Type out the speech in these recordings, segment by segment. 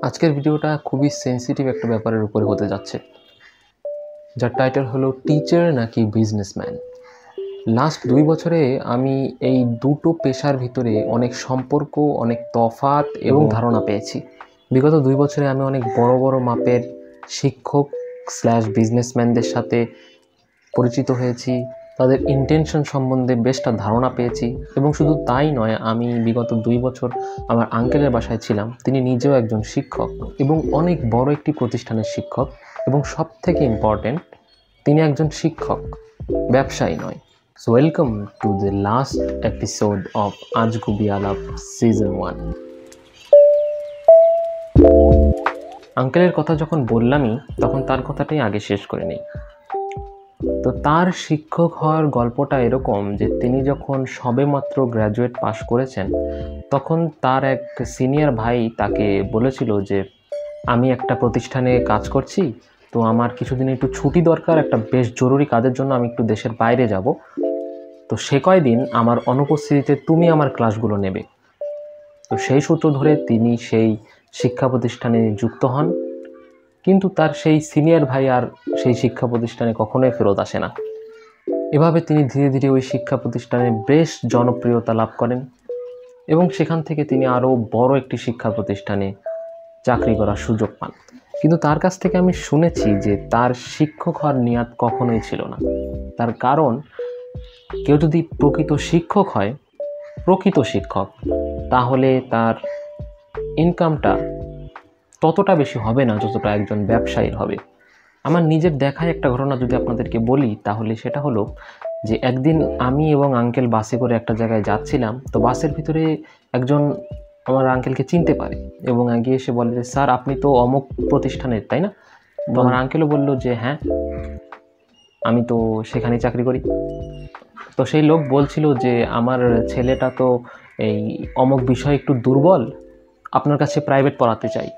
আজকের ভিডিওটা খুবই সেন্সিটিভ একটা ব্যাপারের উপরে হতে যাচ্ছে, যার টাইটেল হলো টিচার নাকি বিজনেসম্যান। লাস্ট 2 বছরে আমি এই দুটো পেশার ভিতরে অনেক সম্পর্ক, অনেক তফাৎ এবং ধারণা পেয়েছি। বিগত 2 বছরে আমি অনেক বড় বড় মাপের শিক্ষক / বিজনেসম্যানদের সাথে পরিচিত হয়েছি, তাদের ইন্টেনশন সম্বন্ধে বেশটা ধারণা পেয়েছি। এবং শুধু তাই নয়, আমি বিগত 2 বছর আমার আঙ্কেলের বাসায় ছিলাম। তিনি নিজেও একজন শিক্ষক এবং অনেক বড় একটি প্রতিষ্ঠানের শিক্ষক, এবং সব থেকে ইম্পর্টেন্ট, তিনি একজন শিক্ষক, ব্যবসায়ী নয়। So welcome to the last episode of Ajgubi Alap season 1। আঙ্কেলের কথা যখন বললামই, তখন তার কথাটাই আগে শেষ করে নেই। তো তার শিক্ষক হওয়ার গল্পটা এরকম যে তিনি যখন সবেমাত্র গ্র্যাজুয়েট পাশ করেছেন, তখন তার এক সিনিয়র ভাই তাকে বলেছিল যে আমি একটা প্রতিষ্ঠানে কাজ করছি, তো আমার কিছুদিন একটু ছুটি দরকার, একটা বেশ জরুরি কাজের জন্য আমি একটু দেশের বাইরে যাব, তো সে কয়দিন আমার অনুপস্থিতিতে তুমি আমার ক্লাসগুলো নেবে। তো সেই সূত্র ধরে তিনি সেই শিক্ষা প্রতিষ্ঠানে যুক্ত হন, কিন্তু তার সেই সিনিয়র ভাই আর সেই শিক্ষা প্রতিষ্ঠানে কখনোই ফেরত আসে না। এভাবে তিনি ধীরে ধীরে ওই শিক্ষা প্রতিষ্ঠানে বেশ জনপ্রিয়তা লাভ করেন, এবং সেখান থেকে তিনি আরও বড় একটি শিক্ষা প্রতিষ্ঠানে চাকরি করার সুযোগ পান। কিন্তু তার কাছ থেকে আমি শুনেছি যে তার শিক্ষক হওয়ার নিয়াত কখনোই ছিল না। তার কারণ, কেউ যদি প্রকৃত শিক্ষক হয়, তাহলে তার ইনকামটা ততটা বেশি হবে না যতটা একজন ব্যবসায়ীর হবে। আমার নিজের দেখায় একটা ঘটনা যদি আপনাদেরকে বলি, তাহলে সেটা হলো যে একদিন আমি এবং আঙ্কেল বাসে করে একটা জায়গায় যাচ্ছিলাম। তো বাসের ভিতরে একজন আমার আঙ্কেলকে চিনতে পারে এবং এগিয়ে এসে বলে যে, স্যার আপনি তো অমুক প্রতিষ্ঠানের, তাই না? তো আমার আঙ্কেলও বলল যে হ্যাঁ, আমি তো সেখানেই চাকরি করি। তো সেই লোক বলছিল যে আমার ছেলেটা তো এই অমুক বিষয়ে একটু দুর্বল, আপনার কাছে প্রাইভেট পড়াতে চাই।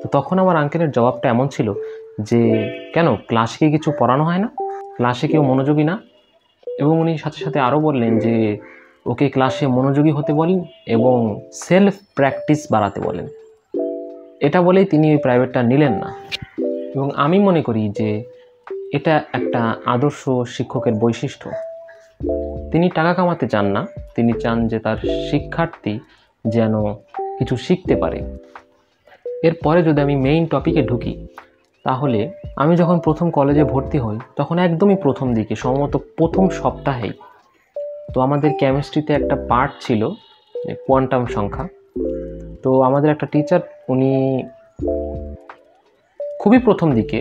তো তখন আমার আঙ্কেলের জবাবটা এমন ছিল যে, কেন, ক্লাসে কি কিছু পড়ানো হয় না? ক্লাসে কেউ মনোযোগী না? এবং উনি সাথে সাথে আরও বললেন যে ওকে ক্লাসে মনোযোগী হতে বলেন এবং সেলফ প্র্যাকটিস বাড়াতে বলেন। এটা বলেই তিনি ওই প্রাইভেটটা নিলেন না। এবং আমি মনে করি যে এটা একটা আদর্শ শিক্ষকের বৈশিষ্ট্য। তিনি টাকা কামাতে চান না, তিনি চান যে তার শিক্ষার্থী যেন কিছু শিখতে পারে। এরপরে যদি আমি মেইন টপিকে ঢুকি, তাহলে আমি যখন প্রথম কলেজে ভর্তি হই, তখন একদমই প্রথম দিকে, সম্ভবত প্রথম সপ্তাহেই, তো আমাদের কেমিস্ট্রিতে একটা পার্ট ছিল কোয়ান্টাম সংখ্যা। তো আমাদের একটা টিচার, উনি খুবই প্রথম দিকে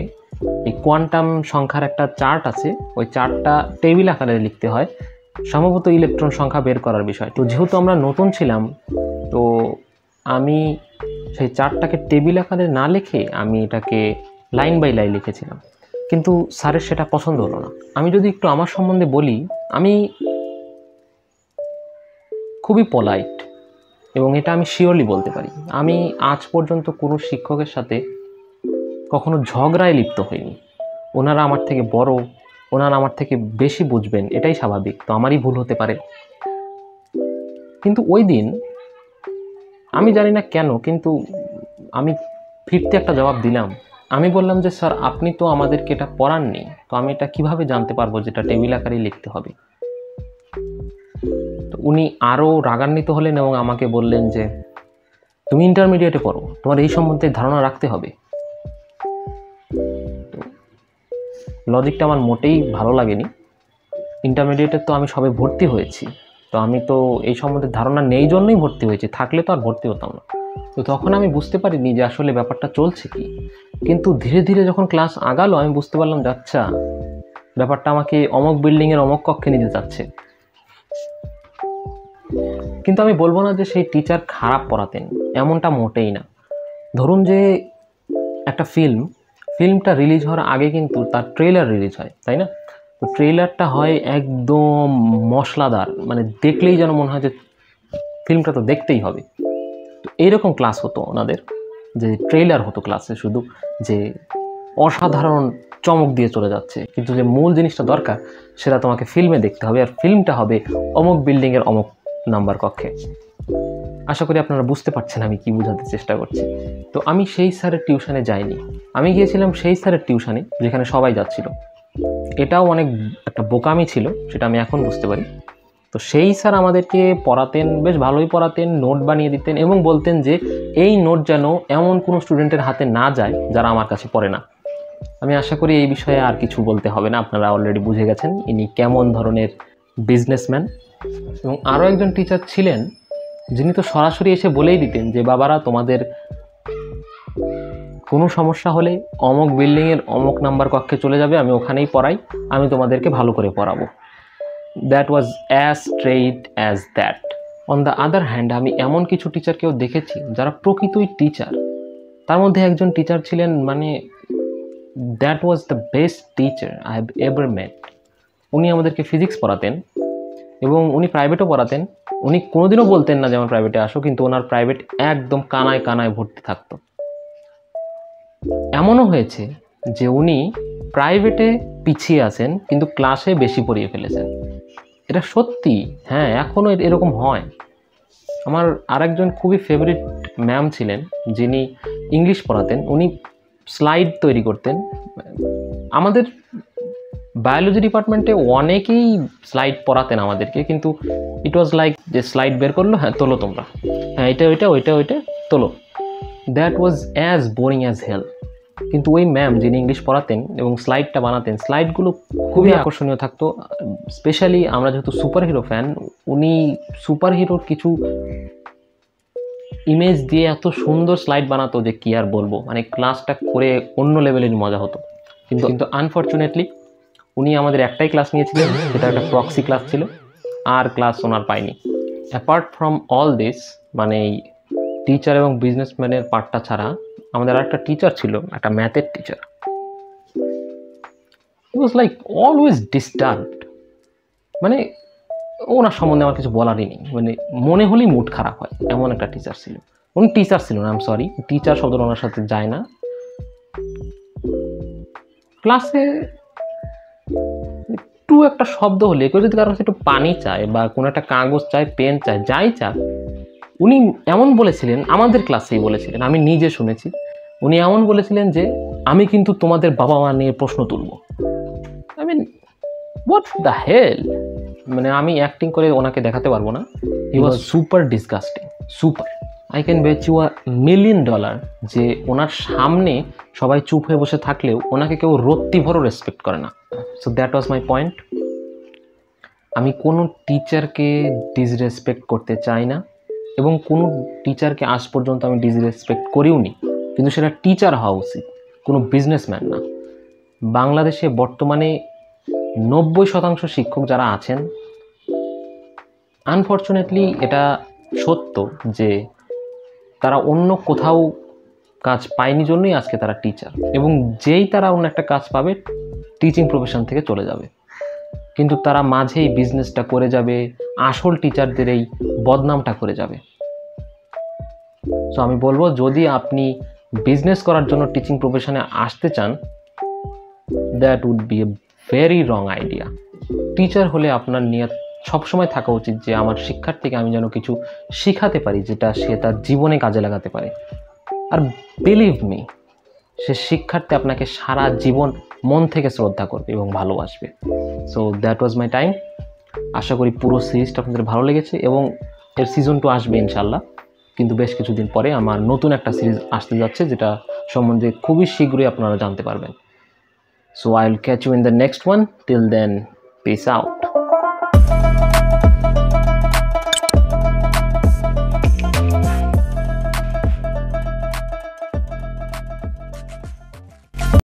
এই কোয়ান্টাম সংখ্যার একটা চার্ট আছে, ওই চার্টটা টেবিল আকারে লিখতে হয়, সম্ভবত ইলেকট্রন সংখ্যা বের করার বিষয়। তো যেহেতু আমরা নতুন ছিলাম, তো আমি সেই চার্টটাকে টেবিল আকারে না লিখে আমি এটাকে লাইন বাই লাইন লিখেছিলাম, কিন্তু স্যারের সেটা পছন্দ হলো না। আমি যদি একটু আমার সম্বন্ধে বলি, আমি খুবই পোলাইট, এবং এটা আমি শিওরলি বলতে পারি। আমি আজ পর্যন্ত কোনো শিক্ষকের সাথে কখনো ঝগড়ায় লিপ্ত হইনি। ওনারা আমার থেকে বড়, ওনারা আমার থেকে বেশি বুঝবেন, এটাই স্বাভাবিক, তো আমারই ভুল হতে পারে। কিন্তু ওই দিন আমি জানি না কেন, কিন্তু আমি ফিরতে একটা জবাব দিলাম। আমি বললাম যে স্যার আপনি তো আমাদেরকে এটা পড়াননি, তো আমি এটা কিভাবে জানতে পারবো যেটা টেবিল আকারে লিখতে হবে? তো উনি আরও রাগান্বিত হলেন এবং আমাকে বললেন যে তুমি ইন্টারমিডিয়েটে পড়ো, তোমার এই সম্বন্ধে ধারণা রাখতে হবে। লজিকটা আমার মোটেই ভালো লাগেনি। ইন্টারমিডিয়েটে তো আমি সবে ভর্তি হয়েছি, তো আমি তো এই সম্বন্ধে ধারণা নেই জন্যই ভর্তি হয়েছি, থাকলে তো আর ভর্তি হতাম না। তো তখন আমি বুঝতে পারিনি যে আসলে ব্যাপারটা চলছে কি। কিন্তু ধীরে ধীরে যখন ক্লাস আগালো, আমি বুঝতে পারলাম যে আচ্ছা, ব্যাপারটা আমাকে অমুক বিল্ডিংয়ের অমুক কক্ষে নিতে যাচ্ছে। কিন্তু আমি বলবো না যে সেই টিচার খারাপ পড়াতেন, এমনটা মোটেই না। ধরুন যে একটা ফিল্মটা রিলিজ হওয়ার আগে কিন্তু তার ট্রেলার রিলিজ হয়, তাই না? তো ট্রেলারটা হয় একদম মশলাদার, মানে দেখলেই যেন মনে হয় যে ফিল্মটা তো দেখতেই হবে। তো এইরকম ক্লাস হতো ওনাদের, যে ট্রেলার হতো ক্লাসে শুধু, যে অসাধারণ চমক দিয়ে চলে যাচ্ছে, কিন্তু যে মূল জিনিসটা দরকার সেটা তোমাকে ফিল্মে দেখতে হবে, আর ফিল্মটা হবে অমুক বিল্ডিংয়ের অমুক নাম্বার কক্ষে। আশা করি আপনারা বুঝতে পারছেন আমি কি বোঝাতে চেষ্টা করছি। তো আমি সেই স্যারের টিউশনে যাইনি, আমি গিয়েছিলাম সেই স্যারের টিউশনে যেখানে সবাই যাচ্ছিল। এটাও অনেক একটা বোকামি ছিল, সেটা আমি এখন বুঝতে পারি। তো সেই স্যার আমাদেরকে পড়াতেন, বেশ ভালোই পড়াতেন, নোট বানিয়ে দিতেন এবং বলতেন যে এই নোট যেন এমন কোনো স্টুডেন্টের হাতে না যায় যারা আমার কাছে পড়ে না। আমি আশা করি এই বিষয়ে আর কিছু বলতে হবে না, আপনারা অলরেডি বুঝে গেছেন ইনি কেমন ধরনের বিজনেসম্যান। এবং আরও একজন টিচার ছিলেন যিনি তো সরাসরি এসে বলেই দিতেন যে বাবারা, তোমাদের কোনো সমস্যা হলে অমুক বিল্ডিংয়ের অমুক নাম্বার কক্ষে চলে যাবে, আমি ওখানেই পড়াই, আমি তোমাদেরকে ভালো করে পড়াবো। That was as straight as that. On the other hand, আমি এমন কিছু টিচারকেও দেখেছি যারা প্রকৃতই টিচার। তার মধ্যে একজন টিচার ছিলেন, মানে that was the best teacher I have ever মেট। উনি আমাদেরকে ফিজিক্স পড়াতেন এবং উনি প্রাইভেটও পড়াতেন। উনি কোনোদিনও বলতেন না যে আমার প্রাইভেটে আসো, কিন্তু ওনার প্রাইভেট একদম কানায় কানায় ভর্তি থাকতো। এমনও হয়েছে যে উনি প্রাইভেটে পিছিয়ে আছেন কিন্তু ক্লাসে বেশি পড়িয়ে ফেলেছেন। এটা সত্যি, হ্যাঁ, এখনও এরকম হয়। আমার আরেকজন খুবই ফেভারিট ম্যাম ছিলেন যিনি ইংলিশ পড়াতেন। উনি স্লাইড তৈরি করতেন। আমাদের বায়োলজি ডিপার্টমেন্টে অনেকেই স্লাইড পড়াতেন আমাদেরকে, কিন্তু ইট ওয়াজ লাইক যে স্লাইড বের করলো, হ্যাঁ তোলো তোমরা, হ্যাঁ এটা ওইটা ওইটা ওইটা তোলো। That was as boring as hell. কিন্তু ওই ম্যাম যিনি ইংলিশ পড়াতেন এবং স্লাইডটা বানাতেন, স্লাইডগুলো খুবই আকর্ষণীয় থাকতো। স্পেশালি আমরা যেহেতু সুপার হিরো ফ্যান, উনি সুপার হিরোর কিছু ইমেজ দিয়ে এত সুন্দর স্লাইড বানাতো যে কি আর বলবো, মানে ক্লাসটা করে অন্য লেভেলের মজা হতো। কিন্তু আনফর্চুনেটলি উনি আমাদের একটাই ক্লাস নিয়েছিলেন, সেটা একটা প্রক্সি ক্লাস ছিল, আর ক্লাস ওনার পাইনি। অ্যাপার্ট ফ্রম অল দিস, মানে এই টিচার এবং বিজনেসম্যানের পার্টটা ছাড়া আমাদের আরেকটা টিচার ছিল, একটা ম্যাথের teacher. He was like always disturbed. মানে ওনার সম্বন্ধে আমার কিছু বলারই নেই, মানে মনে হলেই মুড খারাপ হয়, এমন একটা টিচার ছিল। উনি টিচার ছিল না, আই এম সরি, টিচার শব্দটা ওনার সাথে যায় না। ক্লাসে একটু একটা শব্দ হলে, কেউ যদি কারোর কাছে একটু পানি চায় বা কোনো একটা কাগজ চায়, পেন চায়, যাই চায়, উনি এমন বলেছিলেন, আমাদের ক্লাসেই বলেছিলেন, আমি নিজে শুনেছি, উনি এমন বলেছিলেন যে আমি কিন্তু তোমাদের বাবা মা নিয়ে প্রশ্ন তুলব। I mean what the hell, মানে আমি অ্যাক্টিং করে ওনাকে দেখাতে পারবো না। He was super disgusting, super. I can bet you $1,000,000 যে ওনার সামনে সবাই চুপ হয়ে বসে থাকলেও ওনাকে কেউ রত্তি ভরও রেসপেক্ট করে না। So that was my point. আমি কোনো টিচারকে ডিসরেসপেক্ট করতে চাই না এবং কোনো টিচারকে আজ পর্যন্ত আমি ডিসরেসপেক্ট করিও নি, কিন্তু সেটা টিচার হওয়া উচিত, কোনো বিজনেসম্যান না। বাংলাদেশে বর্তমানে 90% শিক্ষক যারা আছেন, আনফর্চুনেটলি এটা সত্য যে তারা অন্য কোথাও কাজ পায়নি জন্যই আজকে তারা টিচার, এবং যেই তারা অন্য একটা কাজ পাবে টিচিং প্রফেশন থেকে চলে যাবে, কিন্তু তারা মাঝেই বিজনেসটা করে যাবে, আসল টিচারদের এই বদনামটা করে যাবে। সো আমি বলবো, যদি আপনি বিজনেস করার জন্য টিচিং প্রফেশনে আসতে চান, that would be a very wrong idea. Teacher হলে আপনার নিয়ত সবসময় থাকা উচিত যে আমার শিক্ষার্থীকে আমি যেন কিছু শিখাতে পারি যেটা সে তার জীবনে কাজে লাগাতে পারে। আর বিলিভ মি, সে শিক্ষার্থী আপনাকে সারা জীবন মন থেকে শ্রদ্ধা করবে এবং ভালোবাসবে। So that was my time. আশা করি পুরো সিরিজটা আপনাদের ভালো লেগেছে এবং এর সিজন 2 আসবে ইনশাল্লাহ, কিন্তু বেশ কিছুদিন পরে আমার নতুন একটা সিরিজ আসতে যাচ্ছে, যেটা সম্বন্ধে খুবই শীঘ্রই আপনারা জানতে পারবেন। So I will catch you in the next one. Till then, peace out.